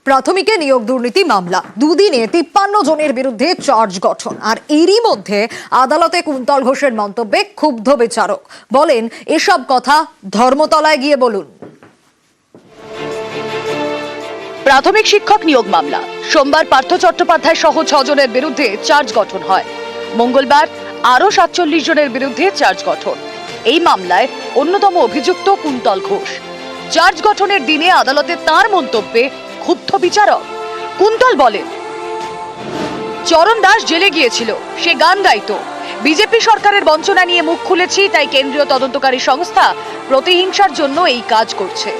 প্রাথমিকে নিয়োগ দুর্নীতি মামলা দুদিনে 53 জনের বিরুদ্ধে চার্জ গঠন। আর এরই মধ্যে আদালতে কুন্তল ঘোষের মন্তব্যে ক্ষুব্ধ বিচারক বলেন, এসব কথা ধর্মতলায় গিয়ে বলুন। প্রাথমিক শিক্ষক নিয়োগ মামলা সোমবার পার্থ চট্টোপাধ্যায় সহ 6 জনের বিরুদ্ধে চার্জ গঠন হয়। মঙ্গলবার আরো 47 জনের বিরুদ্ধে চার্জ গঠন। এই মামলায় অন্যতম অভিযুক্ত কুন্তল ঘোষ। চার্জ গঠনের দিনে আদালতে তার মন্তব্যে ক্ষুব্ধ বিচারক। কুন্তল বলেন, চরণ দাস জেলে গিয়েছিল, সে গান গাইতো। বিজেপি সরকারের বঞ্চনা নিয়ে মুখ খুলেছি, তাই কেন্দ্রীয় তদন্তকারী সংস্থা প্রতিহিংসার জন্য এই কাজ করছে।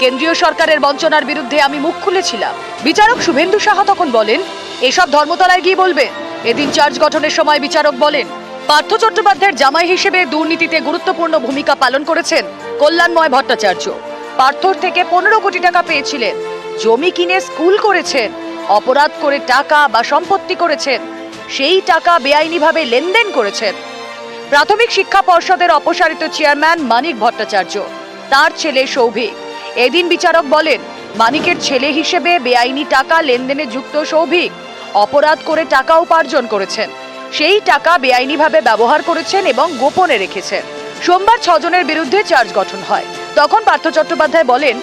কেন্দ্রীয় সরকারের বঞ্চনার বিরুদ্ধে আমি মুখ খুলেছিলাম। বিচারক শুভেন্দু সাহা তখন বলেন, এসব ধর্মতলায় গিয়ে বলবেন। এদিন চার্জ গঠনের সময় বিচারক বলেন, পার্থ চট্টোপাধ্যায়ের জামাই হিসেবে দুর্নীতিতে গুরুত্বপূর্ণ ভূমিকা পালন করেছেন কল্যাণময় ভট্টাচার্য। পার্থর থেকে 15 কোটি টাকা পেয়েছিলেন। জমি কিনে স্কুল করেছেন, অপরাধ করে টাকা বা সম্পত্তি করেছেন, সেই টাকা বেআইনিভাবে লেনদেন করেছেন। প্রাথমিক শিক্ষা পর্ষদের অপসারিত চেয়ারম্যান মানিক ভট্টাচার্য, তার ছেলে সৌভিক। এদিন বিচারক বলেন, মানিকের ছেলে হিসেবে বেআইনি টাকা লেনদেনে যুক্ত সৌভিক অপরাধ করে টাকা উপার্জন করেছেন, সেই টাকা বেআইনিভাবে ব্যবহার করেছেন এবং গোপনে রেখেছেন। সোমবার 6 জনের বিরুদ্ধে চার্জ গঠন হয়। তখন পার্থ চট্টোপাধ্যায় বলেন,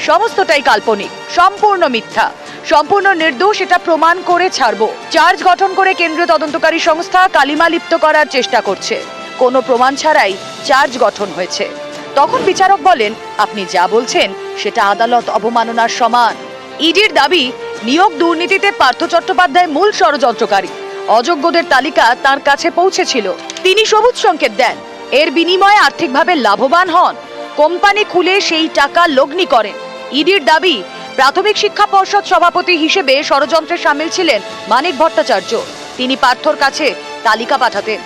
সমস্তটাই কাল্পনিক, সম্পূর্ণ মিথ্যা, সম্পূর্ণ নির্দোষ, এটা প্রমাণ করে ছাড়বো। চার্জ গঠন করে কেন্দ্রীয় তদন্তকারী সংস্থা কালিমা লিপ্ত করার চেষ্টা করছে। কোনো প্রমাণ ছাড়াই চার্জ গঠন হয়েছে। তখন বিচারক বলেন, আপনি যা বলছেন সেটা আদালত অবমাননার সমান। ইডির দাবি, নিয়োগ দুর্নীতিতে পার্থ চট্টোপাধ্যায় মূল ষড়যন্ত্রকারী। অযোগ্যদের তালিকা তার কাছে পৌঁছেছিল, তিনি সবুজ সংকেত দেন, এর বিনিময়ে আর্থিকভাবে লাভবান হন, কোম্পানি খুলে সেই টাকা লগ্নি করেন। ইডির দাবি, প্রাথমিক শিক্ষা পর্ষদ সভাপতি হিসেবে ষড়যন্ত্রে সামিল ছিলেন মানিক ভট্টাচার্য। তিনি পার্থর কাছে তালিকা পাঠাতেন,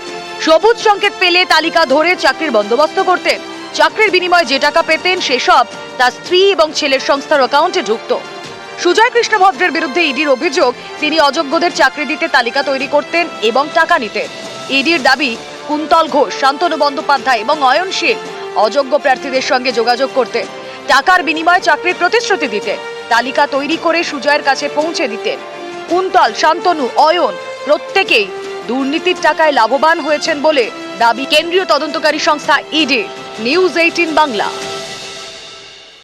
সবুজ সংকেত পেলে তালিকা ধরে চাকরির বন্দোবস্ত করতেন। চাকরির বিনিময়ে যে টাকা পেতেন সেসব তার স্ত্রী এবং ছেলের সংস্থার অ্যাকাউন্টে ঢুকত। সুজয় কৃষ্ণ ভদ্রের বিরুদ্ধে ইডির অভিযোগ, তিনি অযোগ্যদের চাকরি দিতে তালিকা তৈরি করতেন এবং টাকা নিতেন। ইডির দাবি, কুন্তল ঘোষ, শান্তনু বন্দ্যোপাধ্যায় এবং অয়নশীল অযোগ্য প্রার্থীদের সঙ্গে যোগাযোগ করতেন, টাকার বিনিময়ে চাকরির প্রতিশ্রুতি দিতেন, তালিকা তৈরি করে সুজয়ের কাছে পৌঁছে দিতেন। কুন্তল, শান্তনু, অয়ন প্রত্যেকেই দুর্নীতির টাকায় লাভবান হয়েছেন বলে দাবি কেন্দ্রীয় তদন্তকারী সংস্থা ইডি। নিউজ 18 বাংলা।